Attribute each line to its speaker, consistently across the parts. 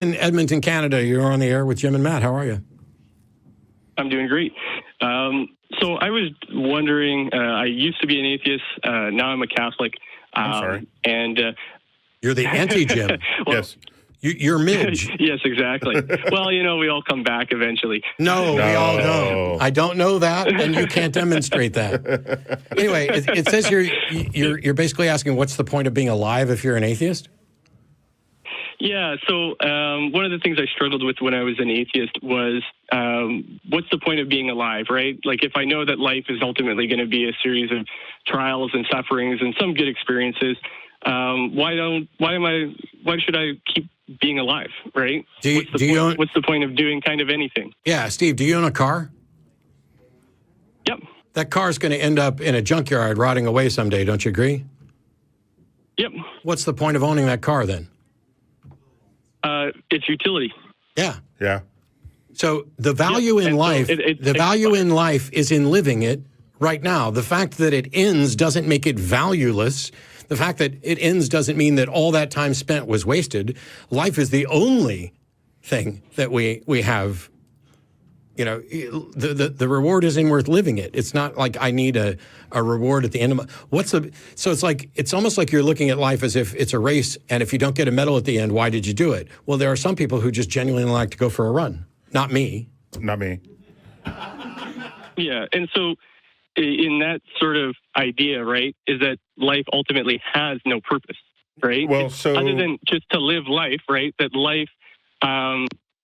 Speaker 1: In Edmonton, Canada, you're on the air with Jim and Matt. How are you?
Speaker 2: I'm doing great. So I was wondering, I used to be an atheist. Now I'm a Catholic.
Speaker 3: I'm sorry.
Speaker 2: And
Speaker 1: you're the anti-Jim.
Speaker 2: Well,
Speaker 3: yes.
Speaker 1: You're Midge.
Speaker 2: Yes, exactly. Well, you know, we all come back eventually.
Speaker 1: No, we all don't. I don't know that, and you can't demonstrate that. Anyway, it says you're basically asking what's the point of being alive if you're an atheist?
Speaker 2: Yeah, so one of the things I struggled with when I was an atheist was what's the point of being alive, right? Like if I know that life is ultimately going to be a series of trials and sufferings and some good experiences, why should I keep being alive, right? What's the point of doing kind of anything?
Speaker 1: Yeah, Steve, do you own a car?
Speaker 2: Yep.
Speaker 1: That car's going to end up in a junkyard rotting away someday, don't you agree?
Speaker 2: Yep.
Speaker 1: What's the point of owning that car then?
Speaker 2: It's utility.
Speaker 1: Yeah.
Speaker 3: Yeah.
Speaker 1: So the value in life, the value in life is in living it right now. The fact that it ends doesn't make it valueless. The fact that it ends doesn't mean that all that time spent was wasted. Life is the only thing that we have. You know, the reward isn't worth living it. It's not like I need a reward at the end of so it's almost like you're looking at life as if it's a race, and if you don't get a medal at the end, why did you do it? Well, there are some people who just genuinely like to go for a run. Not me.
Speaker 3: Not me.
Speaker 2: Yeah, and so in that sort of idea, right, is that life ultimately has no purpose, right?
Speaker 3: Well, so
Speaker 2: other than just to live life, right? That life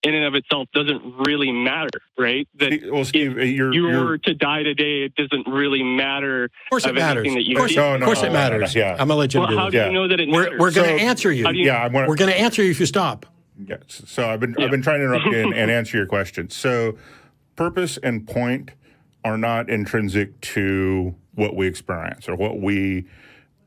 Speaker 2: in and of itself doesn't really matter, right? That
Speaker 3: well, Steve,
Speaker 2: if you were to die today, it doesn't really matter.
Speaker 1: Of course it matters.
Speaker 2: That you
Speaker 1: of course it matters.
Speaker 3: Yeah.
Speaker 1: I'm going to let you do
Speaker 2: how
Speaker 1: it.
Speaker 2: do you know that it matters?
Speaker 1: We're going to answer you.
Speaker 3: We're
Speaker 1: going to answer you if you stop.
Speaker 3: Yes. So I've been trying to interrupt you and answer your question. So purpose and point are not intrinsic to what we experience or what we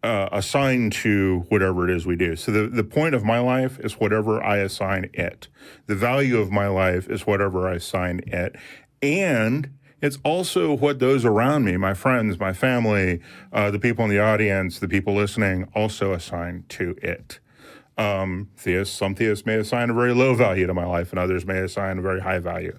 Speaker 3: assign to whatever it is we do. So the point of my life is whatever I assign it. The value of my life is whatever I assign it. And it's also what those around me, my friends, my family, the people in the audience, the people listening, also assign to it. Some theists may assign a very low value to my life, and others may assign a very high value.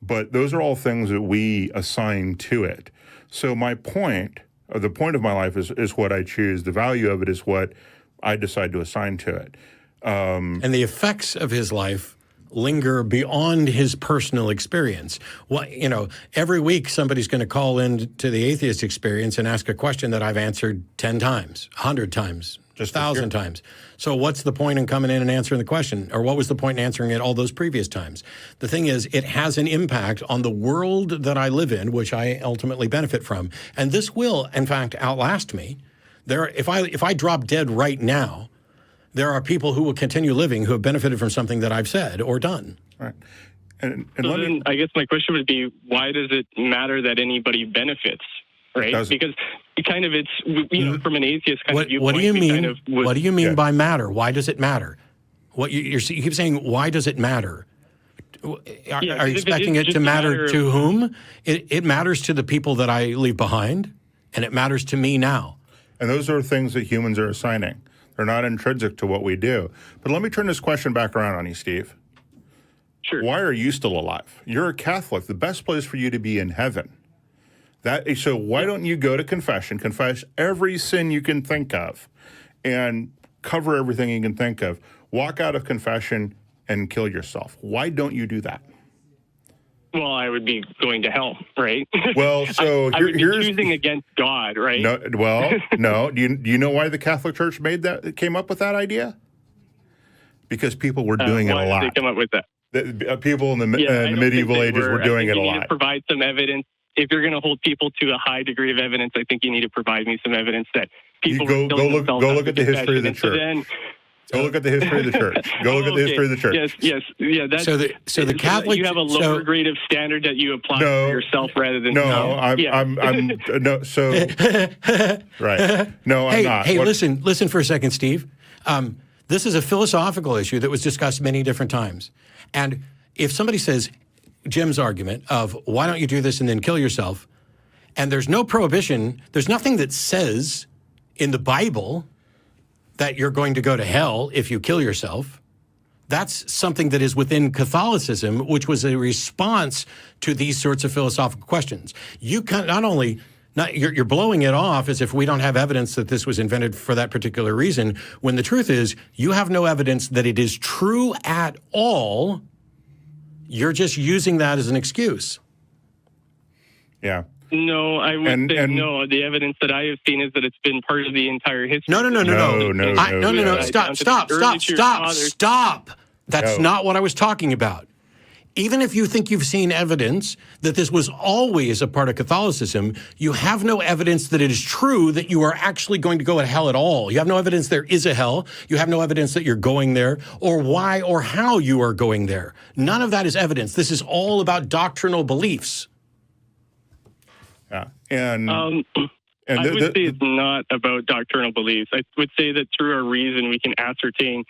Speaker 3: But those are all things that we assign to it. So my point, the point of my life is what I choose. The value of it is what I decide to assign to it.
Speaker 1: And the effects of his life linger beyond his personal experience. Well, you know, every week somebody's going to call in to the Atheist Experience and ask a question that I've answered 10 times, 100 times, just 1,000 times. So what's the point in coming in and answering the question? Or what was the point in answering it all those previous times? The thing is, it has an impact on the world that I live in, which I ultimately benefit from. And this will, in fact, outlast me. If I drop dead right now, there are people who will continue living who have benefited from something that I've said or done.
Speaker 3: Right.
Speaker 2: I guess my question would be, why does it matter that anybody benefits? Right? Because it's from an atheist kind of viewpoint.
Speaker 1: What do you mean? What do you mean by matter? Why does it matter? You keep saying, why does it matter? Are you expecting it to matter to whom? It matters to the people that I leave behind, and it matters to me now.
Speaker 3: And those are things that humans are assigning. They're not intrinsic to what we do. But let me turn this question back around on you, Steve.
Speaker 2: Sure.
Speaker 3: Why are you still alive? You're a Catholic. The best place for you to be in heaven. So why don't you go to confession, confess every sin you can think of, and cover everything you can think of, walk out of confession and kill yourself? Why don't you do that?
Speaker 2: Well, I would be going to hell, right?
Speaker 3: Well, so
Speaker 2: I would be choosing against God, right?
Speaker 3: No. Do you know why the Catholic Church came up with that idea? Because people were doing it a lot.
Speaker 2: Why did they come up with that?
Speaker 3: People in the medieval ages were doing it a lot.
Speaker 2: You need to provide some evidence. If you're going to hold people to a high degree of evidence, I think you need to provide me some evidence that people
Speaker 3: go look at the history of the church. Go look at the history of the church. Go look at the history of the church.
Speaker 2: Yes. Yeah. That's,
Speaker 1: so the Catholic.
Speaker 2: You have a lower grade of standard that you apply for yourself rather than.
Speaker 3: I'm right. No, I'm not.
Speaker 1: Hey, listen for a second, Steve. This is a philosophical issue that was discussed many different times. And if somebody says Jim's argument of why don't you do this and then kill yourself, and there's no prohibition, there's nothing that says in the Bible that you're going to go to hell if you kill yourself. That's something that is within Catholicism, which was a response to these sorts of philosophical questions. You can you're blowing it off as if we don't have evidence that this was invented for that particular reason, when the truth is you have no evidence that it is true at all. You're just using that as an excuse.
Speaker 3: Yeah.
Speaker 2: No, I would say no. The evidence that I have seen is that it's been part of the entire history.
Speaker 1: No. Stop. That's not what I was talking about. Even if you think you've seen evidence that this was always a part of Catholicism, you have no evidence that it is true that you are actually going to go to hell at all. You have no evidence there is a hell. You have no evidence that you're going there, or why or how you are going there. None of that is evidence. This is all about doctrinal beliefs.
Speaker 3: Yeah. And
Speaker 2: I would say it's not about doctrinal beliefs. I would say that through our reason, we can ascertain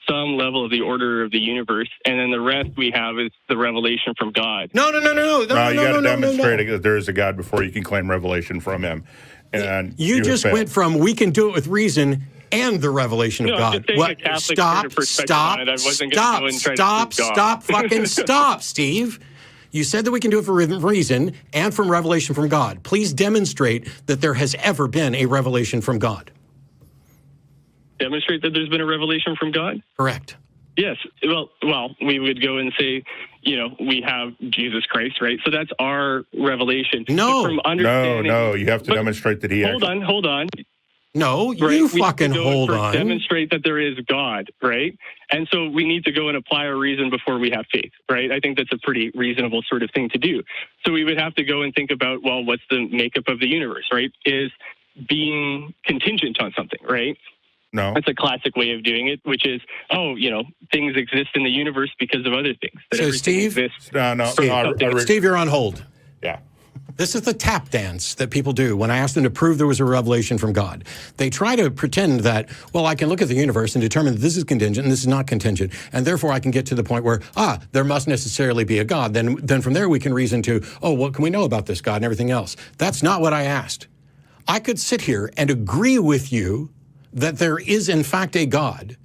Speaker 2: some level of the order of the universe, and then the rest we have is the revelation from God.
Speaker 3: No. You got to demonstrate that there is a God before you can claim revelation from Him. And
Speaker 1: you just went from we can do it with reason and the revelation of God. Stop, Steve. You said that we can do it for reason and from revelation from God. Please demonstrate that there has ever been a revelation from God.
Speaker 2: Demonstrate that there's been a revelation from God?
Speaker 1: Correct.
Speaker 2: Yes. Well, we would go and say, we have Jesus Christ, right? So that's our revelation.
Speaker 1: No.
Speaker 3: You have to demonstrate that He.
Speaker 2: Hold on.
Speaker 1: No, you fucking hold on.
Speaker 2: Demonstrate that there is God, right? And so we need to go and apply our reason before we have faith, right? I think that's a pretty reasonable sort of thing to do. So we would have to go and think about, well, what's the makeup of the universe, right? Is being contingent on something, right?
Speaker 3: No.
Speaker 2: That's a classic way of doing it, which is, things exist in the universe because of other things.
Speaker 1: So, Steve? Steve, you're on hold.
Speaker 3: Yeah.
Speaker 1: This is the tap dance that people do when I ask them to prove there was a revelation from God. They try to pretend that, I can look at the universe and determine that this is contingent and this is not contingent, and therefore I can get to the point where, there must necessarily be a God. Then from there we can reason to, what can we know about this God and everything else? That's not what I asked. I could sit here and agree with you that there is in fact a God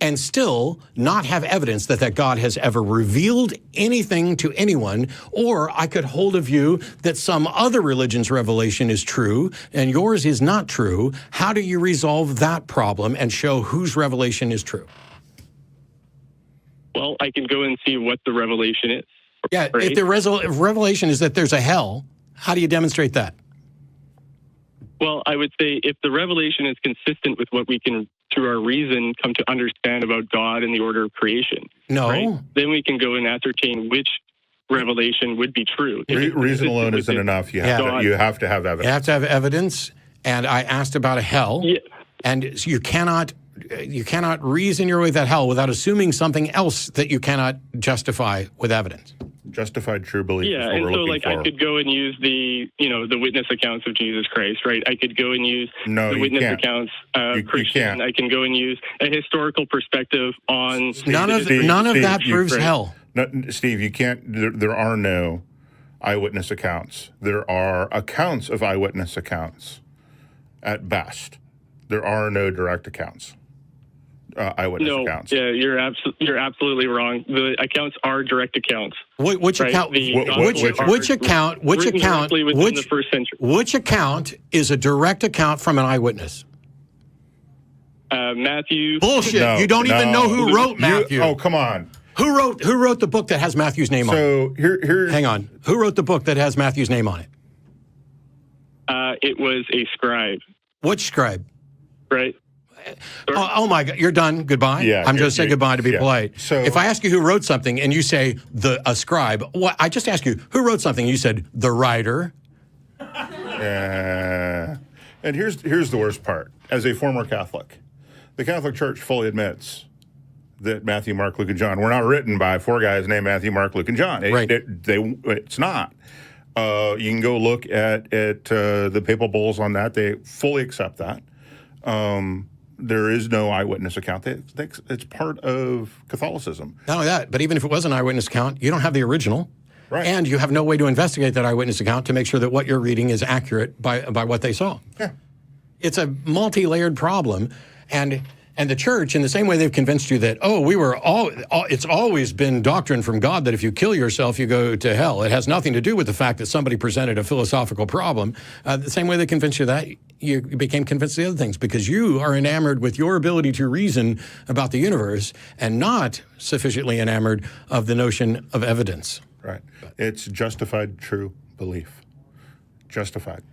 Speaker 1: and still not have evidence that God has ever revealed anything to anyone, or I could hold a view that some other religion's revelation is true and yours is not true. How do you resolve that problem and show whose revelation is true?
Speaker 2: Well, I can go and see what the revelation is.
Speaker 1: Yeah,
Speaker 2: right?
Speaker 1: if the revelation is that there's a hell, how do you demonstrate that?
Speaker 2: Well, I would say if the revelation is consistent with what we can, through our reason, come to understand about God and the order of creation, right? Then we can go and ascertain which revelation would be true.
Speaker 3: Reason alone isn't enough. You have to have evidence.
Speaker 1: You have to have evidence. And I asked about a hell, and you cannot reason your way to that hell without assuming something else that you cannot justify with evidence.
Speaker 3: Justified true belief.
Speaker 2: Yeah, and so I could go and use the witness accounts of Jesus Christ, right? I could go and use the witness accounts of Christian. I can go and use a historical perspective on
Speaker 1: none of that proves hell.
Speaker 3: No, Steve, you can't. There are no eyewitness accounts. There are accounts of eyewitness accounts, at best. There are no direct accounts. Eyewitness accounts.
Speaker 2: Yeah, you're absolutely wrong. The accounts are direct accounts.
Speaker 1: Which account? Which account? Within the first century. Which account is a direct account from an eyewitness?
Speaker 2: Matthew.
Speaker 1: Bullshit! No, you don't even know who wrote Matthew.
Speaker 3: Come on.
Speaker 1: Who wrote the book that has Matthew's name on it?
Speaker 3: So here. Hang
Speaker 1: on. Who wrote the book that has Matthew's name on it?
Speaker 2: It was a scribe.
Speaker 1: Which scribe?
Speaker 2: Right.
Speaker 1: Oh my God, you're done. Goodbye.
Speaker 3: Yeah,
Speaker 1: I'm just saying goodbye to be polite.
Speaker 3: So,
Speaker 1: if I ask you who wrote something and you say a scribe, I just ask you who wrote something. You said the writer.
Speaker 3: And here's the worst part. As a former Catholic, the Catholic Church fully admits that Matthew, Mark, Luke, and John were not written by four guys named Matthew, Mark, Luke, and John. It's not. You can go look at the papal bulls on that. They fully accept that. There is no eyewitness account. It's part of Catholicism.
Speaker 1: Not only that, but even if it was an eyewitness account, you don't have the original.
Speaker 3: Right.
Speaker 1: And you have no way to investigate that eyewitness account to make sure that what you're reading is accurate by what they saw.
Speaker 3: Yeah.
Speaker 1: It's a multi-layered problem. And And the church, in the same way they've convinced you that, it's always been doctrine from God that if you kill yourself, you go to hell. It has nothing to do with the fact that somebody presented a philosophical problem. The same way they convinced you that, you became convinced of the other things because you are enamored with your ability to reason about the universe and not sufficiently enamored of the notion of evidence.
Speaker 3: Right. It's justified true belief. Justified.